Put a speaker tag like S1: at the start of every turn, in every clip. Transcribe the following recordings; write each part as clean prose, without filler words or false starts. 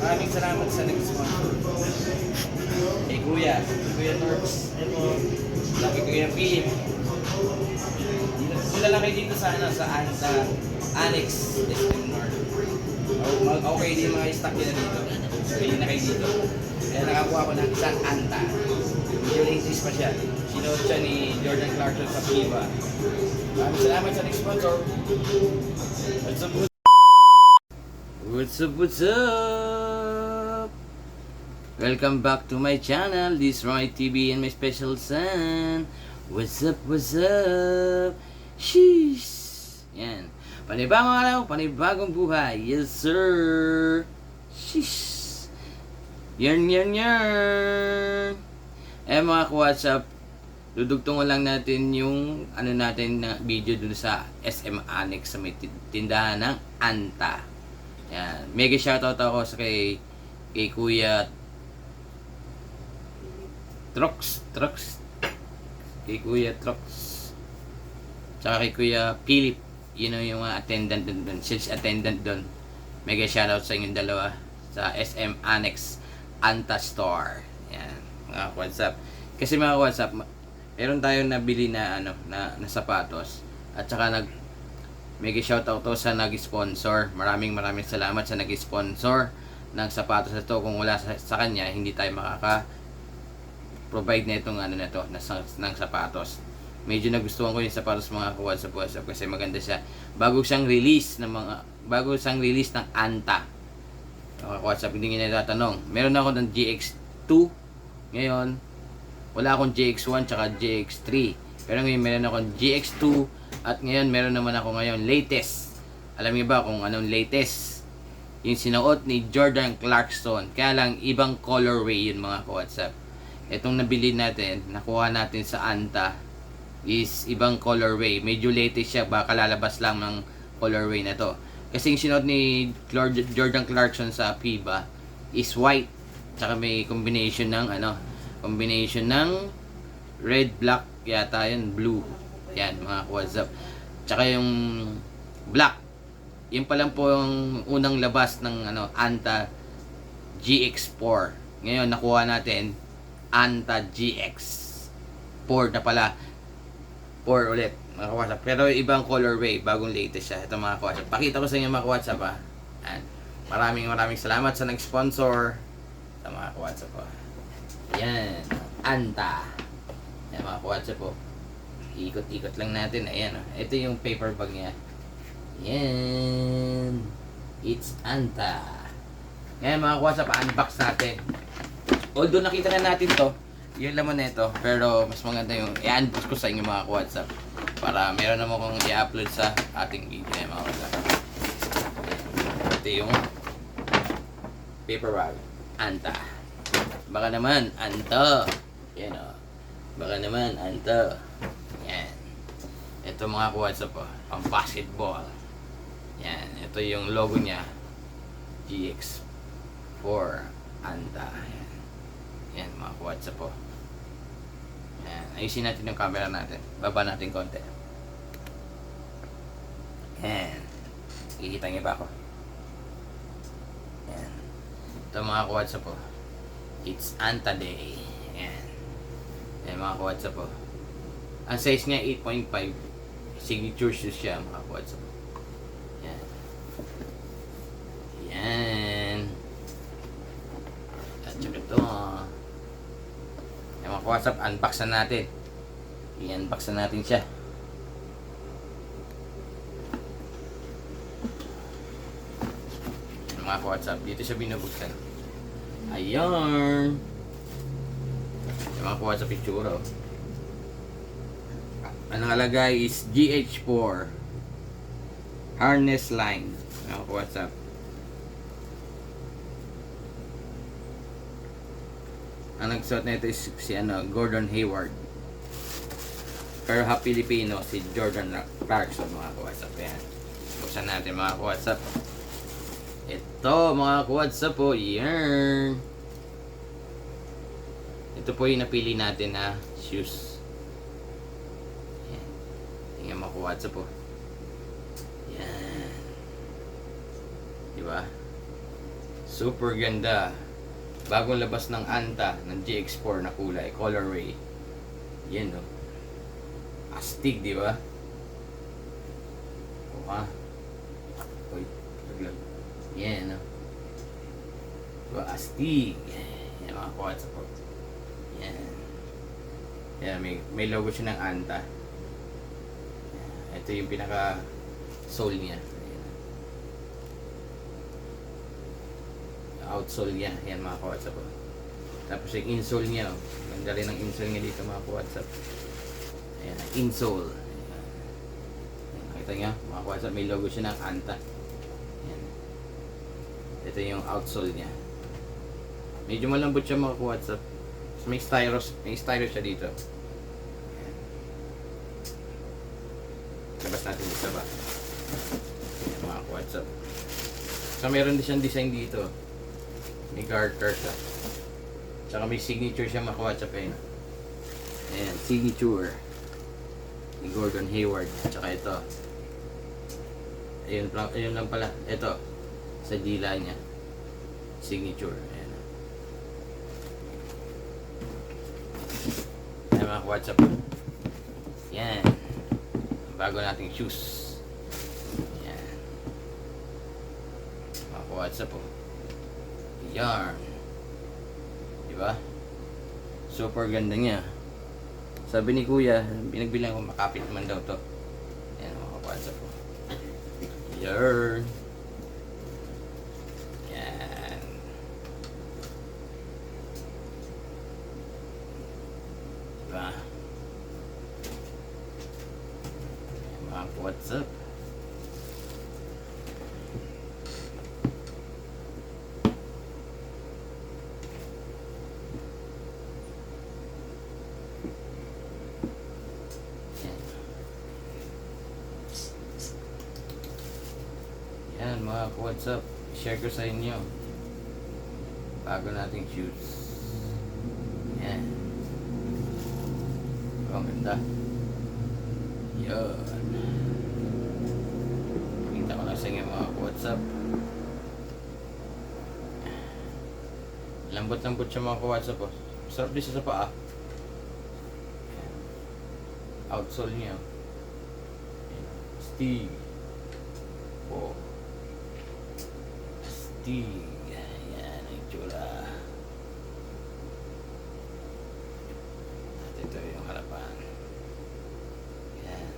S1: Maraming salamat sa nag-sponsor. Kay Kuya Norbs, ito, laki Kuya Philip. Mula lang kayo dito sa, sa Anta, Annex, SM North. Okay din mga stock nila dito. Pili na kayo dito. Kaya nakakuha ko ng isang Anta. Medyo latest pa siya. Sinuot siya ni Jordan Clarkson sa Viva. Maraming salamat sa nag-sponsor. What's up? What's up? What's up? Welcome back to my channel. This is Roy TV and my special son. What's up? What's up? Sheesh! Yan. Panibagong araw, panibagong buhay. Yes, sir! Sheesh! Yan. Mga ka-WhatsApp, dudugtungan lang natin yung natin na video dun sa SM Annex sa may tindahan ng Anta. Yan. Mega shoutout ako sa kay Kuya Trox. Kay Kuya Trox. Tsaka kay Kuya Philip. Yun yung mga attendant doon. Sales attendant doon. Mega shoutout sa inyong dalawa. Sa SM Annex Anta Store. Yan. Mga WhatsApp. Kasi mga WhatsApp, meron tayong nabili na na sapatos. At saka mega shoutout to sa nag-sponsor. Maraming salamat sa nag-sponsor ng sapatos na to. Kung wala sa kanya, hindi tayo provide na itong ng sapatos. Medyo nagustuhan ko yung sapatos mga ka-WhatsApp kasi maganda siya. Bago siyang release ng Anta. Mga ka-WhatsApp, hindi nyo natatanong. Meron ako ng GX2 ngayon. Wala akong GX1 tsaka GX3. Pero ngayon meron akong GX2 at ngayon meron naman ako ngayon latest. Alam niyo ba kung anong latest? Yung sinuot ni Jordan Clarkson. Kaya lang ibang colorway yun mga ka-WhatsApp. Itong nabili natin, nakuha natin sa Anta, is ibang colorway. Medyo latest siya, baka lalabas lang ng colorway na to. Kasi yung sinuot ni Jordan Clarkson sa FIBA is white. Tsaka may combination ng red, black, yata yun, blue. Yan mga WhatsApp. Tsaka yung black. Yun pa lang po yung unang labas ng Anta GX4. Ngayon nakuha natin Anta GX 4 na pala. 4 ulit mga WhatsApp. Pero ibang colorway, bagong latest siya. Ito mga WhatsApp. Pakita ko sa inyo mga WhatsApp ha. Yan. Maraming salamat sa nag-sponsor sa mga WhatsApp po. Yan. Anta. Yan mga WhatsApp po. Ikot-ikot lang natin. Ayan. Ito yung paper bag niya. Yan. It's Anta. Ngayon mga WhatsApp, unbox natin. Although nakita na natin to, yung laman nito, pero mas maganda yung i-unbox ko sa inyo mga WhatsApp para meron naman kong i-upload sa ating video mga WhatsApp. Ito yung paper bag. Anta. Baka naman, Anta. Yan o. Baka naman, Anta. Yan. Ito mga WhatsApp po, pang basketball. Yan. Ito yung logo niya. GX4 Anta. Yan mga WhatsApp po. Yan. Ayusin natin yung camera natin. Baba natin konti. Yan. Kikita niyo ba ako? Yan. Ito mga WhatsApp po. It's Anta Day. Yan. Yan mga WhatsApp po. Ang size niya 8.5. Signature shoes siya mga WhatsApp po. Yan. Yan. At saka ito. Yung mga WhatsApp, unbox na natin. I-unbox na natin siya. Yung mga WhatsApp, dito siya binubuksan. Ayun. Yung mga WhatsApp itsura. Ang nakalagay is GH4 harness line. Yung mga WhatsApp. Ang nagsuot na ito is si Gordon Hayward. Pero half Filipino si Jordan Clarkson mga ka-WhatsApp. Yan. Buksan natin mga ka-WhatsApp. Ito mga ka-WhatsApp po. Yan. Ito po yung napili natin na shoes. Yan. Tingnan mga ka-WhatsApp po. Yan. Diba? Super ganda. Bagong labas ng Anta ng GX4 na kulay, colorway. Yan no. Astig, di ba? O ha. Uy, laglag. Yan no. Diba, astig. Yan mga kuwatsa po. Yan. Yan, may logo siya ng Anta. Ito yung pinaka sole niya. Outsole niya. Yan mga ka-WhatsApp. Tapos yung insole niya. Oh. Ganda rin ang insole niya dito mga ka-WhatsApp. Ayan, insole. Ayan. Nakita niya mga ka-WhatsApp. May logo siya ng Anta. Ayan. Ito yung outsole niya. Medyo malambot siya mga ka-WhatsApp. May styro siya dito. Ayan. Labas natin isa ba. Ayan mga ka-WhatsApp. So meron din siyang design dito. May garter siya. Tsaka may signature siya mga ka-WhatsApp eh. Ayan, signature. Ni Gordon Hayward. Tsaka ito. Ayun lang pala. Ito. Sa dila niya. Signature. Ayan. Ayan mga ka-WhatsApp. Yan. Bago nating shoes. Yan. Mga ka-WhatsApp po. Yarn. Diba? Super ganda niya. Sabi ni Kuya, binagbilang ko makapit naman daw to. Ayan mga ka-WhatsApp po. Yarn. Yan. Diba? Ayan mga ka-WhatsApp. Yan mga ka-WhatsApp, share ko sa inyo bago nating shoes. Yan. Ang ganda. Yan. Pakita ko lang sa inyo mga ka-WhatsApp. Lambot-lambot siya mga ka-WhatsApp. Oh. Sarap din siya sa paa. Outsole niya. Steve. Oh. Yan ang itsura. At ito yung harapan. Yan.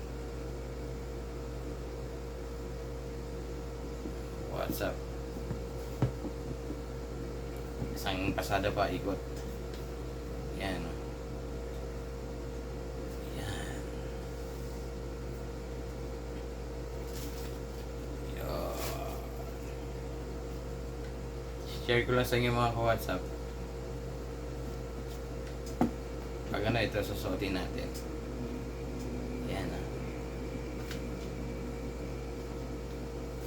S1: What's up? Isang pasada pa ikot. Yan. Yan. Share ko lang sa inyo mga ka-WhatsApp. Pag ano, ito susuotin natin. Yan.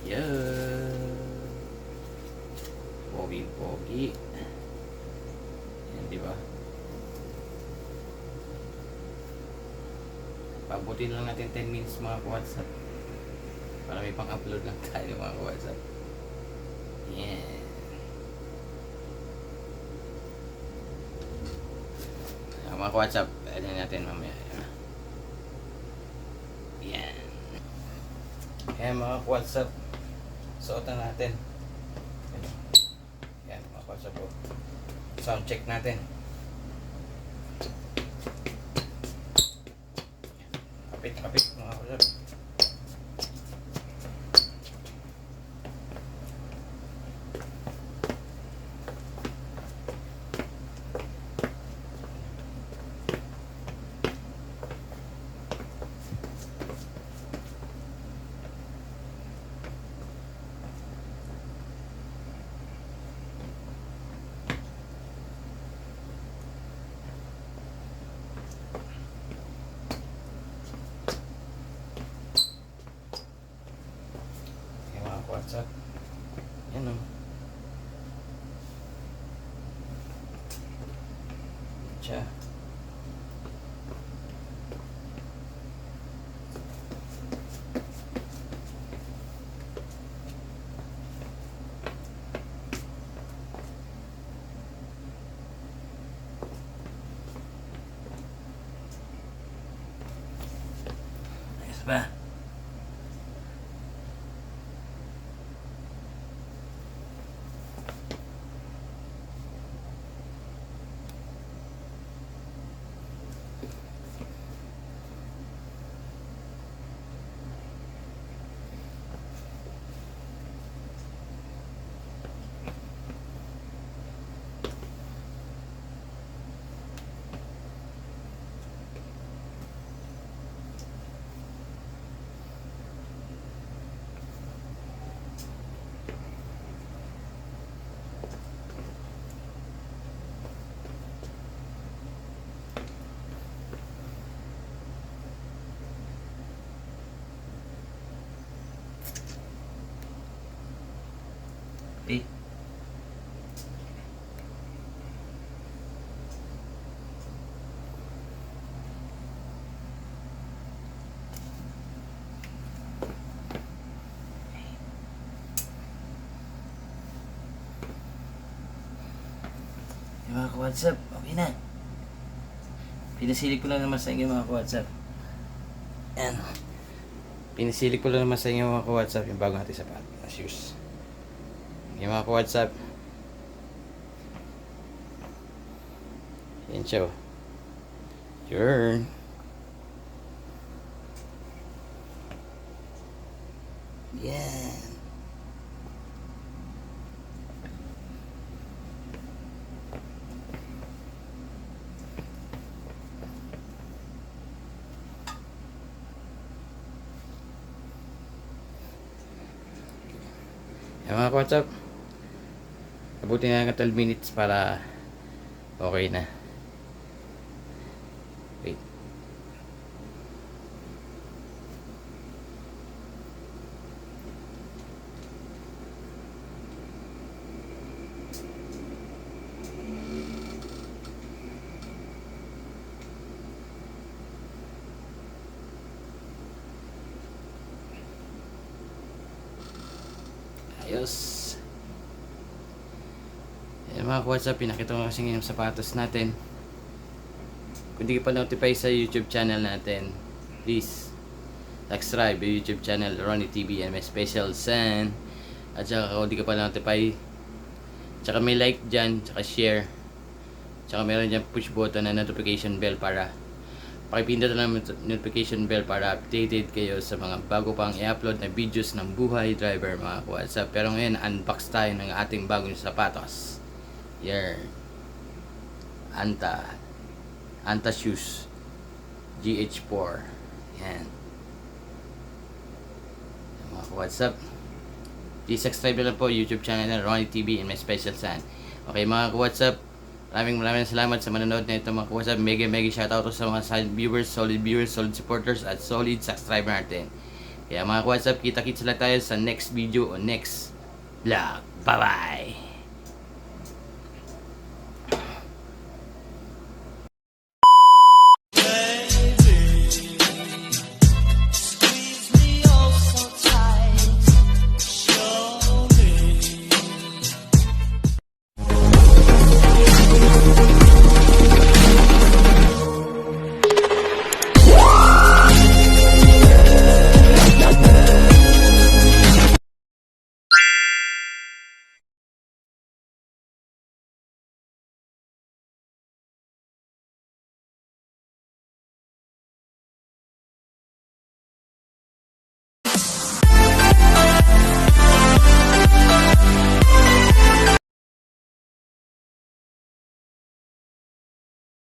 S1: Yan. Pogi-pogi. Yan, di ba? Pabutin lang natin 10 minutes mga ka-WhatsApp. Para may pang-upload lang tayo mga ka-WhatsApp. Yan. Mga ka-WhatsApp, ano natin mamaya. Yan. Ayan mga ka-WhatsApp, suotan natin. Yan mga ka-WhatsApp po. Sound check natin. Kapit mga ka-WhatsApp. WhatsApp. Yan o. Siya. Eh. Yung mga ka-WhatsApp, okay na. Pinasilig ko lang naman sa inyo mga ka-WhatsApp. Ayan. Pinasilig ko lang naman sa inyo mga ka-WhatsApp yung bago natin sapatos, shoes. Yung mga ka-WhatsApp. Yan siya. Sure. Yan. Yung mga ka-WhatsApp. Abutin na ng 12 minutes para okay na. Wait. Ayos. Ayan mga ka-WhatsApp, pinakita ko kasi ngayon yung sapatos natin. Kung di ka pa notify sa YouTube channel natin, please subscribe yung YouTube channel Ronnie TV and my special son. At saka kung di ka pa notify, tsaka may like dyan, tsaka share, tsaka meron dyan push button na notification bell para pakipindot na ng notification bell para updated kayo sa mga bago pang i-upload na videos ng buhay driver mga ka-WhatsApp. Pero ngayon, unbox tayo ng ating bagong sapatos. Here, Anta Shoes GH4. Yan. Mga ka-WhatsApp, please subscribe na po YouTube channel ng Ronnie TV and my special son. Okay mga ka-WhatsApp, maraming salamat sa manonood na ito mga ka-WhatsApp. Mega shoutout sa mga solid viewers, solid supporters at solid subscriber natin. Kaya mga ka-WhatsApp, kita-kits lang tayo sa next video o next vlog. Bye bye.